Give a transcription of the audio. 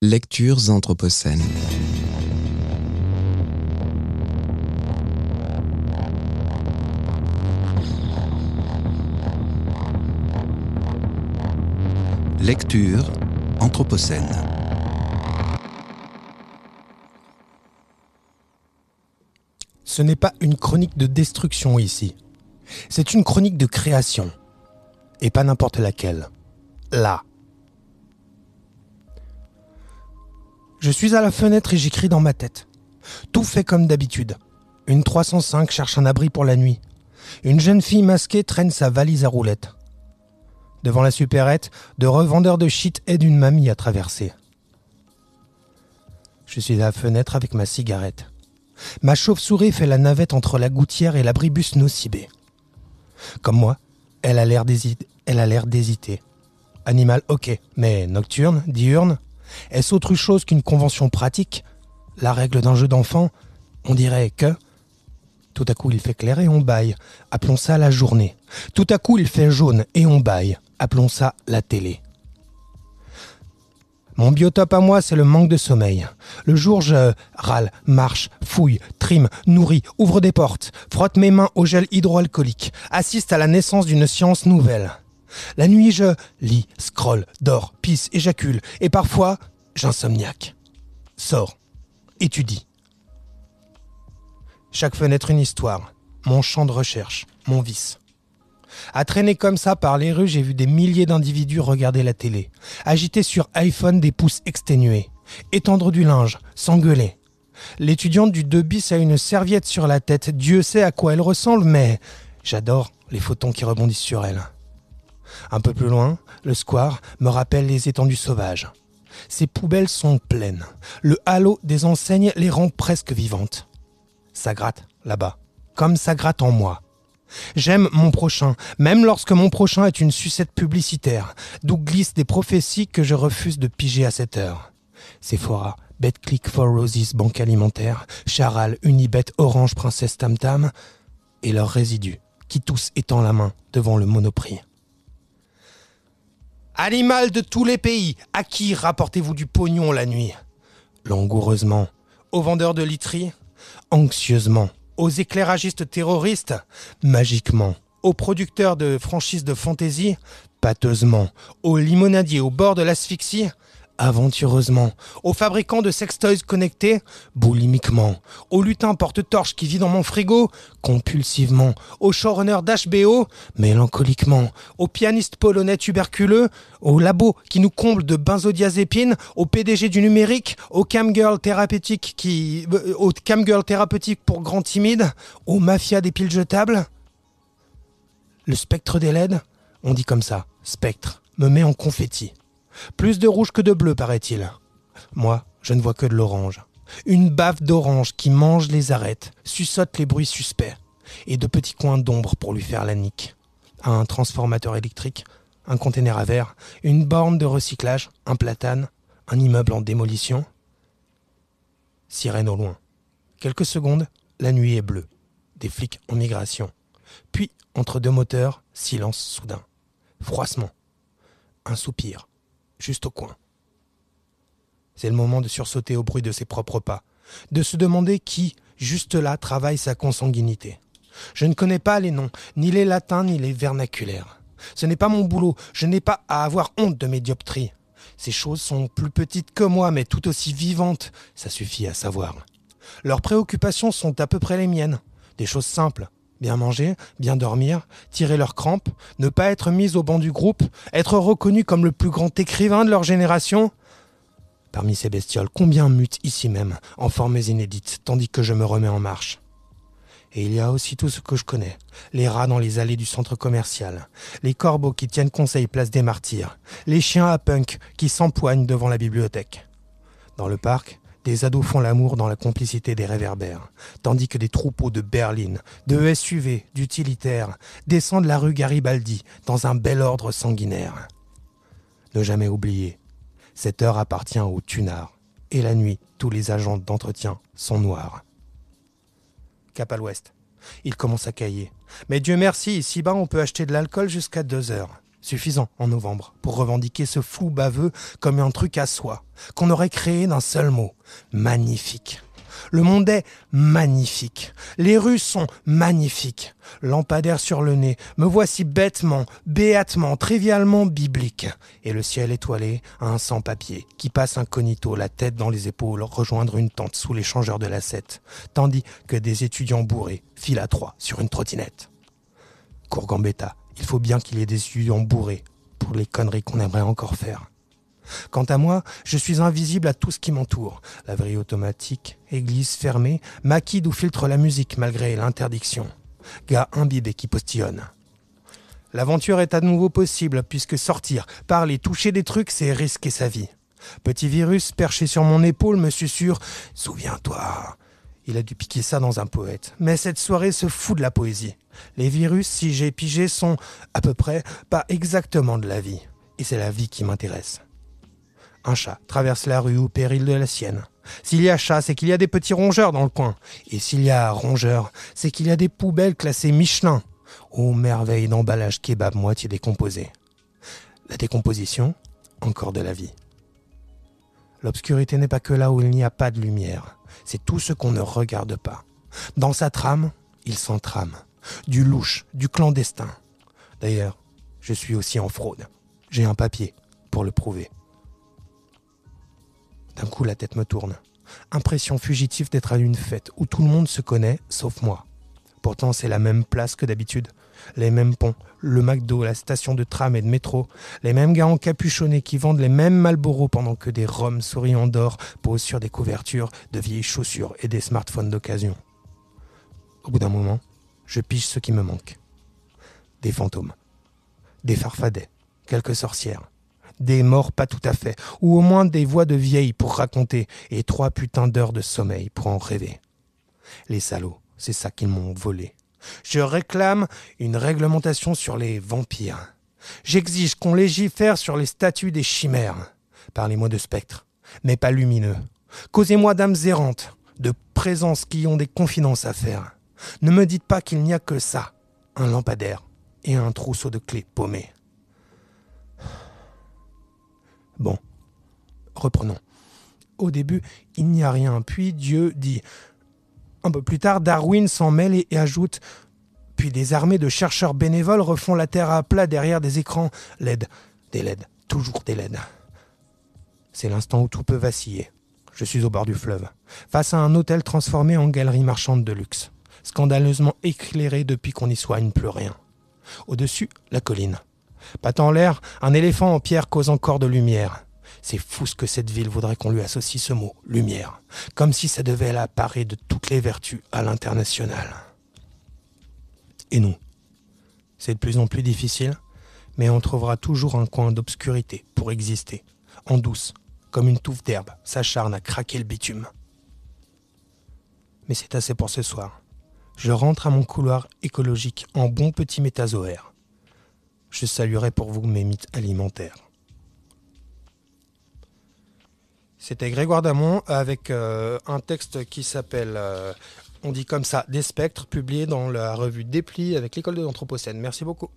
Lectures anthropocènes. Lecture anthropocène. Ce n'est pas une chronique de destruction ici. C'est une chronique de création. Et pas n'importe laquelle. Là. Je suis à la fenêtre et j'écris dans ma tête. Tout fait comme d'habitude. Une 305 cherche un abri pour la nuit. Une jeune fille masquée traîne sa valise à roulettes. Devant la supérette, de revendeurs de shit aident une mamie à traverser. Je suis à la fenêtre avec ma cigarette. Ma chauve-souris fait la navette entre la gouttière et l'abribus nocibé. Comme moi, elle a l'air d'hésiter. Animal, ok, mais nocturne, diurne, est-ce autre chose qu'une convention pratique? La règle d'un jeu d'enfant, on dirait que... Tout à coup, il fait clair et on baille. Appelons ça la journée. Tout à coup, il fait jaune et on baille. Appelons ça la télé. Mon biotope à moi, c'est le manque de sommeil. Le jour, je râle, marche, fouille, trime, nourris, ouvre des portes, frotte mes mains au gel hydroalcoolique, assiste à la naissance d'une science nouvelle. La nuit, je lis, scrolle, dors, pisse, éjacule, et parfois, j'insomniaque. Sors, étudie. Chaque fenêtre une histoire, mon champ de recherche, mon vice. À traîner comme ça par les rues, j'ai vu des milliers d'individus regarder la télé, agiter sur iPhone des pouces exténués, étendre du linge, s'engueuler. L'étudiante du 2 bis a une serviette sur la tête, Dieu sait à quoi elle ressemble, mais j'adore les photons qui rebondissent sur elle. Un peu plus loin, le square me rappelle les étendues sauvages. Ces poubelles sont pleines. Le halo des enseignes les rend presque vivantes. Ça gratte là-bas, comme ça gratte en moi. J'aime mon prochain, même lorsque mon prochain est une sucette publicitaire, d'où glissent des prophéties que je refuse de piger à cette heure. Sephora, BetClick for Roses, Banque Alimentaire, Charal, Unibet, Orange, Princesse Tam Tam, et leurs résidus, qui tous étendent la main devant le Monoprix. Animal de tous les pays, à qui rapportez-vous du pognon la nuit? Langoureusement, aux vendeurs de literie, anxieusement, aux éclairagistes terroristes, magiquement, aux producteurs de franchises de fantaisie, pâteusement, aux limonadiers au bord de l'asphyxie, aventureusement, aux fabricants de sextoys connectés, boulimiquement, aux lutins porte-torches qui vit dans mon frigo, compulsivement, aux showrunners d'HBO, mélancoliquement, aux pianistes polonais tuberculeux, aux labos qui nous comblent de benzodiazépines, aux PDG du numérique, aux camgirls thérapeutiques pour grands timides, aux mafias des piles jetables. Le spectre des LED, on dit comme ça, spectre, me met en confetti. Plus de rouge que de bleu, paraît-il. Moi, je ne vois que de l'orange. Une baffe d'orange qui mange les arêtes, suçote les bruits suspects, et de petits coins d'ombre pour lui faire la nique. Un transformateur électrique, un conteneur à verre, une borne de recyclage, un platane, un immeuble en démolition. Sirène au loin. Quelques secondes, la nuit est bleue. Des flics en migration. Puis, entre deux moteurs, silence soudain. Froissement. Un soupir. Juste au coin. C'est le moment de sursauter au bruit de ses propres pas, de se demander qui, juste là, travaille sa consanguinité. Je ne connais pas les noms, ni les latins, ni les vernaculaires. Ce n'est pas mon boulot, je n'ai pas à avoir honte de mes dioptries. Ces choses sont plus petites que moi, mais tout aussi vivantes, ça suffit à savoir. Leurs préoccupations sont à peu près les miennes, des choses simples. Bien manger, bien dormir, tirer leurs crampes, ne pas être mis au banc du groupe, être reconnu comme le plus grand écrivain de leur génération. Parmi ces bestioles, combien mutent ici même, en formes inédites, tandis que je me remets en marche? Et il y a aussi tout ce que je connais, les rats dans les allées du centre commercial, les corbeaux qui tiennent conseil place des Martyrs, les chiens à punk qui s'empoignent devant la bibliothèque. Dans le parc, des ados font l'amour dans la complicité des réverbères, tandis que des troupeaux de berlines, de SUV, d'utilitaires, descendent la rue Garibaldi dans un bel ordre sanguinaire. Ne jamais oublier, cette heure appartient aux tunards, et la nuit, tous les agents d'entretien sont noirs. Cap à l'ouest, il commence à cailler. Mais Dieu merci, ici-bas on peut acheter de l'alcool jusqu'à 2 heures. Suffisant en novembre pour revendiquer ce flou baveux comme un truc à soi, qu'on aurait créé d'un seul mot. Magnifique. Le monde est magnifique. Les rues sont magnifiques. Lampadaire sur le nez, me voici bêtement, béatement, trivialement biblique. Et le ciel étoilé a un sans-papier qui passe incognito, la tête dans les épaules, rejoindre une tente sous l'échangeur de lacette, tandis que des étudiants bourrés filent à 3 sur une trottinette. Cours Gambetta, il faut bien qu'il y ait des étudiants bourrés pour les conneries qu'on aimerait encore faire. Quant à moi, je suis invisible à tout ce qui m'entoure. Laverie automatique, église fermée, maquille d'où filtre la musique malgré l'interdiction. Gars imbibé qui postillonne. L'aventure est à nouveau possible puisque sortir, parler, toucher des trucs, c'est risquer sa vie. Petit virus perché sur mon épaule me susurre « Souviens-toi ». Il a dû piquer ça dans un poète. Mais cette soirée se fout de la poésie. Les virus, si j'ai pigé, sont à peu près pas exactement de la vie. Et c'est la vie qui m'intéresse. Un chat traverse la rue au péril de la sienne. S'il y a chat, c'est qu'il y a des petits rongeurs dans le coin. Et s'il y a rongeurs, c'est qu'il y a des poubelles classées Michelin. Ô merveille d'emballage kebab moitié décomposé. La décomposition, encore de la vie. L'obscurité n'est pas que là où il n'y a pas de lumière. C'est tout ce qu'on ne regarde pas. Dans sa trame, il s'entrame. Du louche, du clandestin. D'ailleurs, je suis aussi en fraude. J'ai un papier pour le prouver. D'un coup, la tête me tourne. Impression fugitive d'être à une fête où tout le monde se connaît, sauf moi. Pourtant, c'est la même place que d'habitude. Les mêmes ponts, le McDo, la station de tram et de métro, les mêmes gars encapuchonnés qui vendent les mêmes Marlboro pendant que des roms souriants d'or posent sur des couvertures de vieilles chaussures et des smartphones d'occasion. Au bout d'un moment, je pige ce qui me manque. Des fantômes, des farfadets, quelques sorcières, des morts pas tout à fait, ou au moins des voix de vieilles pour raconter, et 3 putains d'heures de sommeil pour en rêver. Les salauds, c'est ça qu'ils m'ont volé. Je réclame une réglementation sur les vampires. J'exige qu'on légifère sur les statuts des chimères. Parlez-moi de spectres, mais pas lumineux. Causez-moi d'âmes errantes, de présences qui ont des confidences à faire. Ne me dites pas qu'il n'y a que ça, un lampadaire et un trousseau de clés paumées. Bon, reprenons. Au début, il n'y a rien, puis Dieu dit. Un peu plus tard, Darwin s'en mêle et ajoute « Puis des armées de chercheurs bénévoles refont la Terre à plat derrière des écrans LED. Des LED, toujours des LED. » C'est l'instant où tout peut vaciller. Je suis au bord du fleuve, face à un hôtel transformé en galerie marchande de luxe, scandaleusement éclairé depuis qu'on n'y soigne plus rien. Au-dessus, la colline. Patte en l'air, un éléphant en pierre cause encore de lumière. C'est fou ce que cette ville voudrait qu'on lui associe ce mot, lumière, comme si ça devait la parer de toutes les vertus à l'international. Et nous, c'est de plus en plus difficile, mais on trouvera toujours un coin d'obscurité pour exister, en douce, comme une touffe d'herbe s'acharne à craquer le bitume. Mais c'est assez pour ce soir. Je rentre à mon couloir écologique en bon petit métazoaire. Je saluerai pour vous mes mythes alimentaires. C'était Grégoire Damon avec un texte qui s'appelle, on dit comme ça, Des spectres, publié dans la revue Dépli avec l'école de l'Anthropocène. Merci beaucoup.